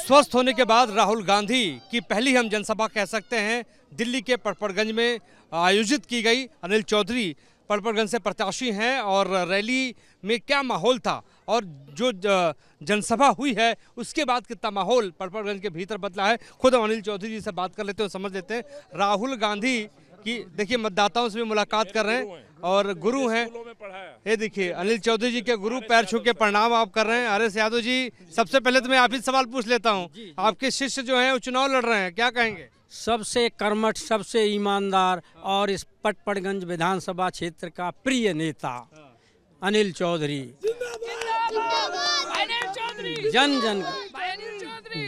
स्वस्थ होने के बाद राहुल गांधी की पहली हम जनसभा कह सकते हैं दिल्ली के पड़पड़गंज में आयोजित की गई। अनिल चौधरी पड़पड़गंज से प्रत्याशी हैं और रैली में क्या माहौल था और जो जनसभा हुई है उसके बाद कितना माहौल पड़पड़गंज के भीतर बदला है, खुद हम अनिल चौधरी जी से बात कर लेते हैं, समझ लेते हैं। राहुल गांधी की देखिए मतदाताओं से भी मुलाकात कर रहे हैं और गुरु हैं, ये देखिए अनिल चौधरी जी के गुरु पैर छू के प्रणाम आप कर रहे हैं। आर एस यादव जी, सबसे पहले तो मैं आप ही सवाल पूछ लेता हूँ, आपके शिष्य जो हैं वो चुनाव लड़ रहे हैं, क्या कहेंगे? सबसे कर्मठ, सबसे ईमानदार और इस पटपड़गंज विधानसभा क्षेत्र का प्रिय नेता अनिल चौधरी।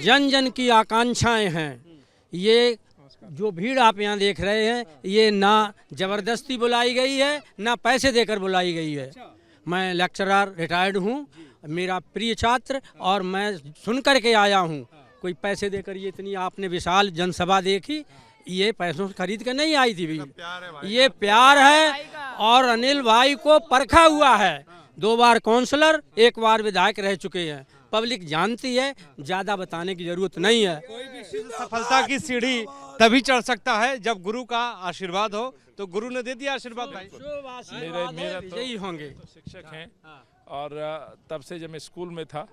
जन जन की आकांक्षाएं हैं। ये जो भीड़ आप यहाँ देख रहे हैं ये ना जबरदस्ती बुलाई गई है ना पैसे देकर बुलाई गई है। मैं लेक्चरर रिटायर्ड हूँ, मेरा प्रिय छात्र, और मैं सुन कर के आया हूँ। कोई पैसे देकर ये इतनी आपने विशाल जनसभा देखी, ये पैसों से खरीद कर नहीं आई थी भीड़, ये प्यार है। और अनिल भाई को परखा हुआ है, 2 बार काउंसलर, 1 बार विधायक रह चुके हैं, पब्लिक जानती है, ज्यादा बताने की जरूरत नहीं है। कोई भी सफलता की सीढ़ी तभी चढ़ सकता है जब गुरु का आशीर्वाद हो, तो गुरु ने दे दिया आशीर्वाद। भाई मेरा तो यही होंगे शिक्षक हैं और तब से जब मैं स्कूल में था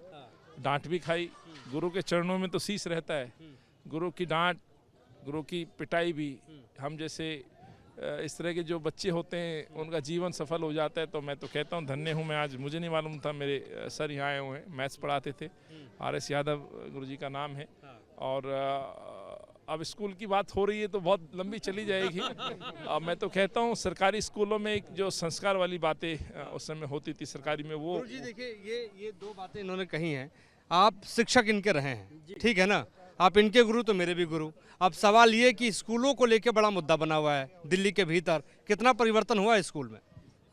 डांट भी खाई। गुरु के चरणों में तो शीश रहता है, गुरु की डांट, गुरु की पिटाई भी। हम जैसे इस तरह के जो बच्चे होते हैं उनका जीवन सफल हो जाता है, तो मैं तो कहता हूँ धन्य हूँ मैं। आज मुझे नहीं मालूम था, मेरे सर यहाँ आए हुए हैं, मैथ्स पढ़ाते थे, RS यादव गुरुजी का नाम है। और अब स्कूल की बात हो रही है तो बहुत लंबी चली जाएगी। अब मैं तो कहता हूँ सरकारी स्कूलों में एक जो संस्कार वाली बातें उस समय होती थी सरकारी में, वो जी देखिए ये 2 बातें इन्होंने कही हैं। आप शिक्षक इनके रहे हैं, ठीक है ना, आप इनके गुरु तो मेरे भी गुरु। अब सवाल ये कि स्कूलों को लेकर बड़ा मुद्दा बना हुआ है दिल्ली के भीतर, कितना परिवर्तन हुआ है स्कूल में?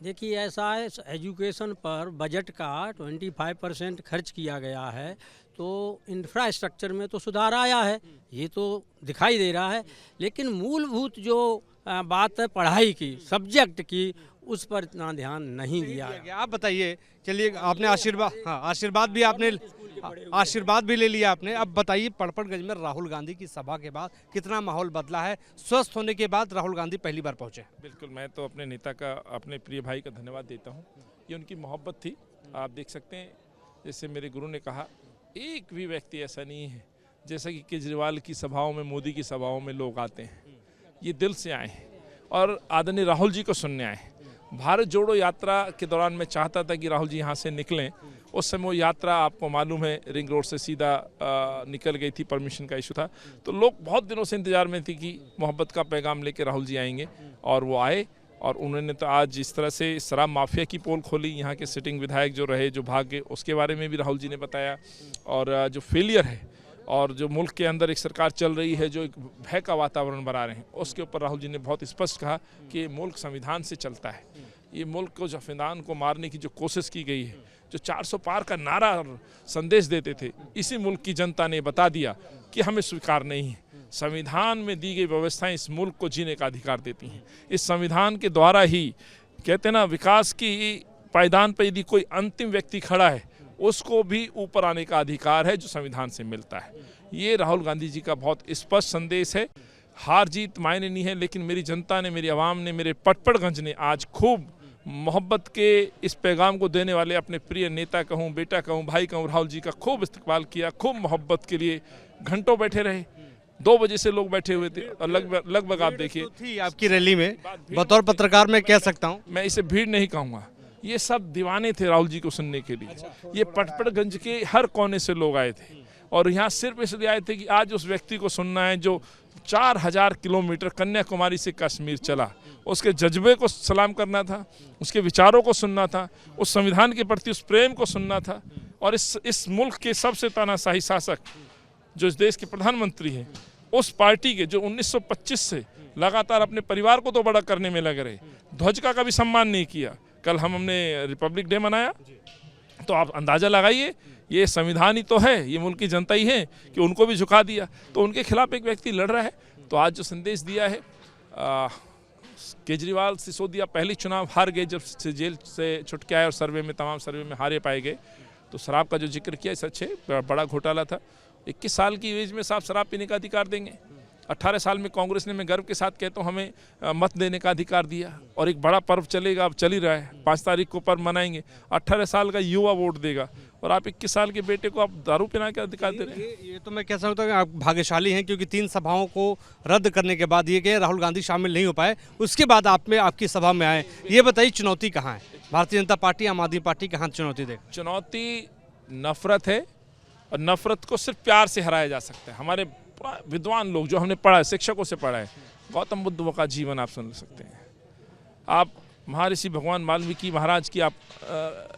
देखिए ऐसा है, एजुकेशन पर बजट का 25% खर्च किया गया है, तो इंफ्रास्ट्रक्चर में तो सुधार आया है, ये तो दिखाई दे रहा है। लेकिन मूलभूत जो बात है पढ़ाई की, सब्जेक्ट की, उस पर इतना ध्यान नहीं दिया गया। आप बताइए, चलिए आपने आशीर्वाद भी आपने आशीर्वाद भी ले लिया आपने। अब बताइए पड़पड़गंज में राहुल गांधी की सभा के बाद कितना माहौल बदला है? स्वस्थ होने के बाद राहुल गांधी पहली बार पहुंचे। बिल्कुल, मैं तो अपने नेता का, अपने प्रिय भाई का धन्यवाद देता हूँ। ये उनकी मोहब्बत थी। आप देख सकते हैं, जैसे मेरे गुरु ने कहा, एक भी व्यक्ति ऐसा नहीं है जैसा कि केजरीवाल की सभाओं में, मोदी की सभाओं में लोग आते हैं, ये दिल से आए हैं और आदरणीय राहुल जी को सुनने आए हैं। भारत जोड़ो यात्रा के दौरान मैं चाहता था कि राहुल जी यहाँ से निकलें, उस समय वो यात्रा आपको मालूम है रिंग रोड से सीधा निकल गई थी, परमिशन का इशू था, तो लोग बहुत दिनों से इंतजार में थे कि मोहब्बत का पैगाम लेके राहुल जी आएंगे, और वो आए। और उन्होंने तो आज जिस तरह से शराब माफिया की पोल खोली, यहाँ के सिटिंग विधायक जो रहे, जो भाग गए, उसके बारे में भी राहुल जी ने बताया। और जो फेलियर है और जो मुल्क के अंदर एक सरकार चल रही है जो एक भय का वातावरण बना रहे हैं, उसके ऊपर राहुल जी ने बहुत स्पष्ट कहा कि ये मुल्क संविधान से चलता है। ये मुल्क को, संविधान को मारने की जो कोशिश की गई है, जो 400 पार का नारा और संदेश देते थे, इसी मुल्क की जनता ने बता दिया कि हमें स्वीकार नहीं है। संविधान में दी गई व्यवस्थाएं इस मुल्क को जीने का अधिकार देती हैं। इस संविधान के द्वारा ही कहते हैं ना, विकास की पायदान पर यदि कोई अंतिम व्यक्ति खड़ा है, उसको भी ऊपर आने का अधिकार है जो संविधान से मिलता है। ये राहुल गांधी जी का बहुत स्पष्ट संदेश है। हार जीत मायने नहीं है, लेकिन मेरी जनता ने, मेरी आवाम ने, मेरे पटपड़गंज ने आज खूब मोहब्बत के इस पैगाम को देने वाले अपने प्रिय नेता कहूँ, बेटा कहूँ, भाई कहूँ, राहुल जी का खूब इस्तकबाल किया। खूब मोहब्बत के लिए घंटों बैठे रहे, 2 बजे से लोग बैठे हुए थे, और लगभग आप देखिए थी आपकी रैली में। बतौर पत्रकार मैं कह सकता हूँ, मैं इसे भीड़ नहीं कहूँगा, ये सब दीवाने थे राहुल जी को सुनने के लिए। ये पटपड़गंज के हर कोने से लोग आए थे, और यहाँ सिर्फ इसलिए आए थे कि आज उस व्यक्ति को सुनना है जो 4000 किलोमीटर कन्याकुमारी से कश्मीर चला, उसके जज्बे को सलाम करना था, उसके विचारों को सुनना था, उस संविधान के प्रति उस प्रेम को सुनना था। और इस मुल्क के सबसे तानाशाही शासक जो इस देश के प्रधानमंत्री हैं, उस पार्टी के जो 1925 से लगातार अपने परिवार को तो बड़ा करने में लग रहे, ध्वज का कभी सम्मान नहीं किया। कल हमने रिपब्लिक डे मनाया, तो आप अंदाज़ा लगाइए, ये संविधान ही तो है, ये मुल्क की जनता ही है कि उनको भी झुका दिया, तो उनके खिलाफ एक व्यक्ति लड़ रहा है। तो आज जो संदेश दिया है, केजरीवाल, सिसोदिया पहली चुनाव हार गए जब से जेल से छुट के आए, और सर्वे में, तमाम सर्वे में हारे पाए गए। तो शराब का जो जिक्र किया सच है, बड़ा घोटाला था, 21 साल की एज में साहब शराब पीने का अधिकार देंगे? 18 साल में कांग्रेस ने, मैं गर्व के साथ कहता हूँ, हमें मत देने का अधिकार दिया। और एक बड़ा पर्व चलेगा, अब चल ही रहा है, 5 तारीख को पर्व मनाएंगे। 18 साल का युवा वोट देगा और आप 21 साल के बेटे को आप दारू पिलाने का अधिकार दे रहे हैं। ये तो मैं कह सकता हूँ कि आप भाग्यशाली हैं, क्योंकि 3 सभाओं को रद्द करने के बाद ये कि राहुल गांधी शामिल नहीं हो पाए, उसके बाद आपकी सभा में आए। ये बताइए चुनौती कहाँ है? भारतीय जनता पार्टी, आम आदमी पार्टी कहाँ चुनौती देगा? चुनौती नफरत है, और नफरत को सिर्फ प्यार से हराया जा सकता है। हमारे विद्वान लोग जो हमने पढ़ा है, शिक्षकों से पढ़ा है, गौतम बुद्ध का जीवन आप सुन सकते हैं, आप महर्षि भगवान वाल्मीकि महाराज की आप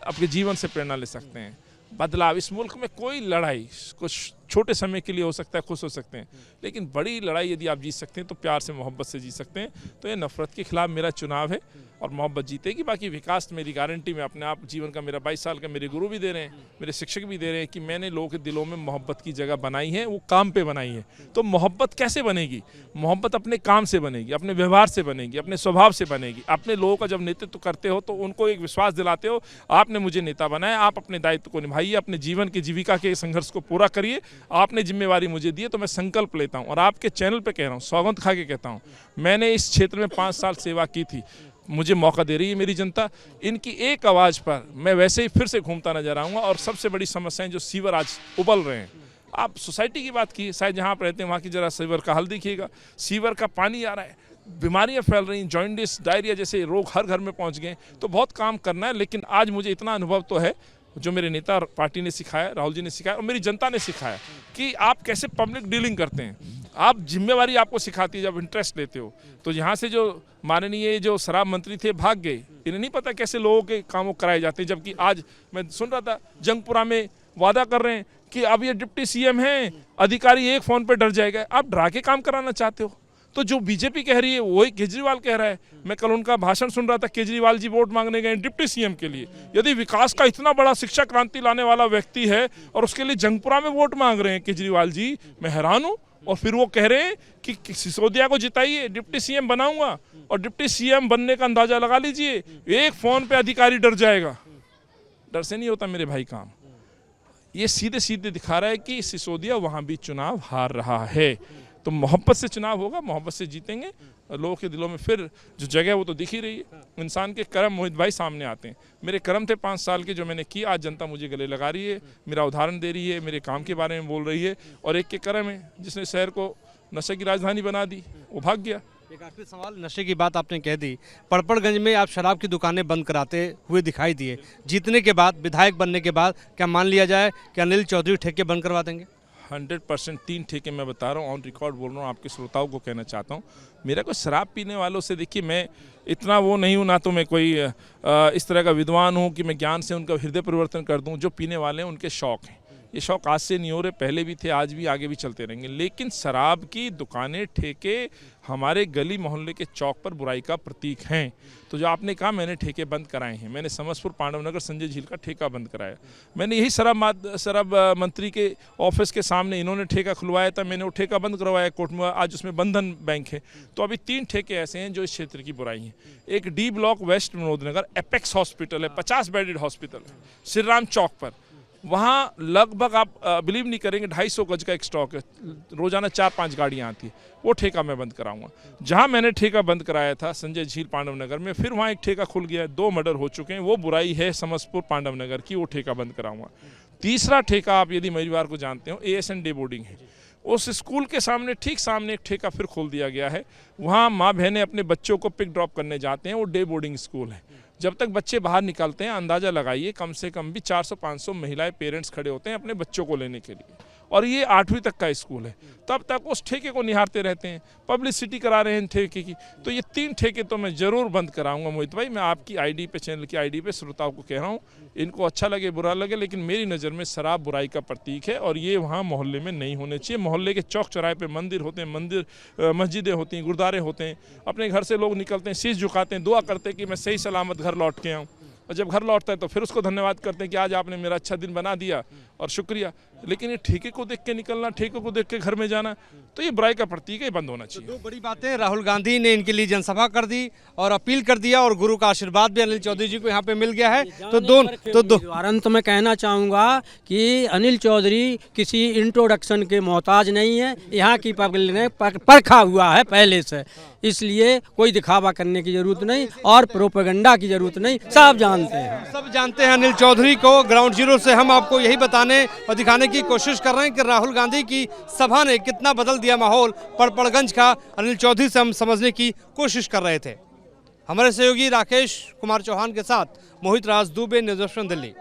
अपने जीवन से प्रेरणा ले सकते हैं। बदलाव, इस मुल्क में कोई लड़ाई कुछ छोटे समय के लिए हो सकता है, खुश हो सकते हैं, लेकिन बड़ी लड़ाई यदि आप जीत सकते हैं तो प्यार से, मोहब्बत से जीत सकते हैं। तो ये नफरत के खिलाफ मेरा चुनाव है और मोहब्बत जीतेगी। बाकी विकास मेरी गारंटी, में अपने आप जीवन का, मेरा 22 साल का मेरे गुरु भी दे रहे हैं, मेरे शिक्षक भी दे रहे हैं कि मैंने लोगों के दिलों में मोहब्बत की जगह बनाई है, वो काम पे बनाई है। तो मोहब्बत कैसे बनेगी? मोहब्बत अपने काम से बनेगी, अपने व्यवहार से बनेगी, अपने स्वभाव से बनेगी। अपने लोगों का जब नेतृत्व करते हो तो उनको एक विश्वास दिलाते हो, आपने मुझे नेता बनाया, आप अपने दायित्व को निभाइए, अपने जीवन की जीविका के संघर्ष को पूरा करिए, आपने जिम्मेवारी मुझे दी है। तो मैं संकल्प लेता हूं और आपके चैनल पे कह रहा हूं, सौगंध खा के कहता हूं, मैंने इस क्षेत्र में 5 साल सेवा की थी, मुझे मौका दे रही है मेरी जनता। इनकी एक आवाज़ पर मैं वैसे ही फिर से घूमता नजर आऊँगा। और सबसे बड़ी समस्याएं जो सीवर आज उबल रहे हैं, आप सोसाइटी की बात की, शायद जहाँ आप रहते हैं वहाँ की जरा सीवर का हाल देखिएगा, सीवर का पानी आ रहा है, बीमारियां फैल रही हैं, जॉन्डिस, डायरिया जैसे रोग हर घर में पहुँच गए। तो बहुत काम करना है, लेकिन आज मुझे इतना अनुभव तो है, जो मेरे नेता पार्टी ने सिखाया, राहुल जी ने सिखाया और मेरी जनता ने सिखाया कि आप कैसे पब्लिक डीलिंग करते हैं। आप जिम्मेवारी आपको सिखाती है जब इंटरेस्ट लेते हो। तो यहाँ से जो माननीय जो शराब मंत्री थे भाग गए, इन्हें नहीं पता कैसे लोगों के कामों कराए जाते हैं। जबकि आज मैं सुन रहा था जंगपुरा में वादा कर रहे हैं कि अब ये डिप्टी सीएम हैं, अधिकारी एक फ़ोन पर डर जाएगा। आप डरा के काम कराना चाहते हो। तो जो बीजेपी कह रही है वही केजरीवाल कह रहा है। मैं कल उनका भाषण सुन रहा था, केजरीवाल जी वोट मांगने गए डिप्टी सीएम के लिए। यदि विकास का इतना बड़ा शिक्षा क्रांति लाने वाला व्यक्ति है और उसके लिए जंगपुरा में वोट मांग रहे हैं केजरीवाल जी, मैं हैरान हूँ। और फिर वो कह रहे हैं कि सिसोदिया को जिताइए, डिप्टी सीएम बनाऊंगा। और डिप्टी सीएम बनने का अंदाजा लगा लीजिए, एक फोन पे अधिकारी डर जाएगा। डर से नहीं होता मेरे भाई काम। ये सीधे सीधे दिखा रहा है कि सिसोदिया वहां भी चुनाव हार रहा है। तो मोहब्बत से चुनाव होगा, मोहब्बत से जीतेंगे। लोगों के दिलों में फिर जो जगह वो तो दिख ही रही है। इंसान के कर्म मोहित भाई सामने आते हैं। मेरे कर्म थे 5 साल के जो मैंने किए, आज जनता मुझे गले लगा रही है, मेरा उदाहरण दे रही है, मेरे काम के बारे में बोल रही है। और एक के कर्म है जिसने शहर को नशे की राजधानी बना दी, वो भाग गया। एक आखिरी सवाल, नशे की बात आपने कह दी, पड़पड़गंज में आप शराब की दुकानें बंद कराते हुए दिखाई दिए। जीतने के बाद, विधायक बनने के बाद क्या मान लिया जाए कि अनिल चौधरी ठेके बंद करवा देंगे? 100% 3 ठेके मैं बता रहा हूँ, ऑन रिकॉर्ड बोल रहा हूँ, आपके श्रोताओं को कहना चाहता हूँ। मेरा कोई शराब पीने वालों से, देखिए मैं इतना वो नहीं हूँ, ना तो मैं कोई इस तरह का विद्वान हूँ कि मैं ज्ञान से उनका हृदय परिवर्तन कर दूँ। जो पीने वाले हैं उनके शौक़ हैं, ये शौक़ आज से नहीं हो रहे, पहले भी थे, आज भी, आगे भी चलते रहेंगे। लेकिन शराब की दुकानें, ठेके हमारे गली मोहल्ले के चौक पर बुराई का प्रतीक हैं। तो जो आपने कहा मैंने ठेके बंद कराए हैं, मैंने समस्तपुर, पांडवनगर, संजय झील का ठेका बंद कराया। मैंने यही शराब मंत्री के ऑफिस के सामने इन्होंने ठेका खुलवाया था, मैंने वो ठेका बंद करवाया कोर्ट में। आज उसमें बंधन बैंक है। तो अभी 3 ठेके ऐसे हैं जो इस क्षेत्र की बुराई हैं। एक D block west Vinodnagar Apex hospital है, 50 बेडेड हॉस्पिटल है, श्री राम चौक पर। वहाँ लगभग आप बिलीव नहीं करेंगे 250 गज का एक स्टॉक है, रोजाना 4-5 गाड़ियाँ आती है। वो ठेका मैं बंद कराऊंगा। जहाँ मैंने ठेका बंद कराया था संजय झील पांडवनगर में, फिर वहाँ एक ठेका खुल गया है, 2 मर्डर हो चुके हैं, वो बुराई है समस्तपुर पांडवनगर की, वो ठेका बंद कराऊंगा। तीसरा ठेका आप यदि मरीवार को जानते हो, ASN डे बोर्डिंग है, उस स्कूल के सामने, ठीक सामने एक ठेका फिर खोल दिया गया है। वहाँ माँ बहनें अपने बच्चों को पिक ड्रॉप करने जाते हैं, वो डे बोर्डिंग स्कूल है। जब तक बच्चे बाहर निकलते हैं, अंदाज़ा लगाइए कम से कम भी 400-500 महिलाएं, पेरेंट्स खड़े होते हैं अपने बच्चों को लेने के लिए। और ये 8वीं तक का स्कूल है, तब तक उस ठेके को निहारते रहते हैं, पब्लिसिटी करा रहे हैं ठेके की। तो ये 3 ठेके तो मैं ज़रूर बंद कराऊंगा मोहित भाई। मैं आपकी आईडी पे, चैनल की आईडी पे श्रोताओं को कह रहा हूँ, इनको अच्छा लगे बुरा लगे, लेकिन मेरी नज़र में शराब बुराई का प्रतीक है और ये वहाँ मोहल्ले में नहीं होने चाहिए। मोहल्ले के चौक चौराहे पे मंदिर होते हैं, मस्जिदें होती हैं, गुरुद्वारे होते हैं, अपने घर से लोग निकलते हैं, शीश झुकाते हैं, दुआ करते हैं कि मैं सही सलामत घर लौट के आऊँ। और जब घर लौटता है तो फिर उसको धन्यवाद करते हैं कि आज आपने मेरा अच्छा दिन बना दिया और शुक्रिया। लेकिन ये ठेके को देख के निकलना, ठेके को देख के घर में जाना, तो ये बुराई का प्रतीक है, बंद होना चाहिए। दो बड़ी बातें, राहुल गांधी ने इनके लिए जनसभा कर दी और अपील कर दिया, और गुरु का आशीर्वाद भी अनिल चौधरी जी को यहाँ पे मिल गया है। तो दो अंत में कहना चाहूँगा कि अनिल चौधरी किसी इंट्रोडक्शन के मोहताज नहीं है, यहाँ की पब्लिक ने परखा हुआ है पहले से, इसलिए कोई दिखावा करने की जरूरत नहीं और प्रोपेगेंडा की जरूरत नहीं, सब जानते हैं। सब जानते हैं अनिल चौधरी को। ग्राउंड जीरो से हम आपको यही बताने और दिखाने की कोशिश कर रहे हैं कि राहुल गांधी की सभा ने कितना बदल दिया माहौल पड़पड़गंज का। अनिल चौधरी से हम समझने की कोशिश कर रहे थे। हमारे सहयोगी राकेश कुमार चौहान के साथ Mohit Raj Dubey, news nation Delhi.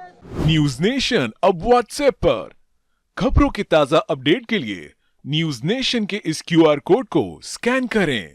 News nation अब व्हाट्सएप पर खबरों के ताजा अपडेट के लिए न्यूज नेशन के इस QR कोड को स्कैन करें।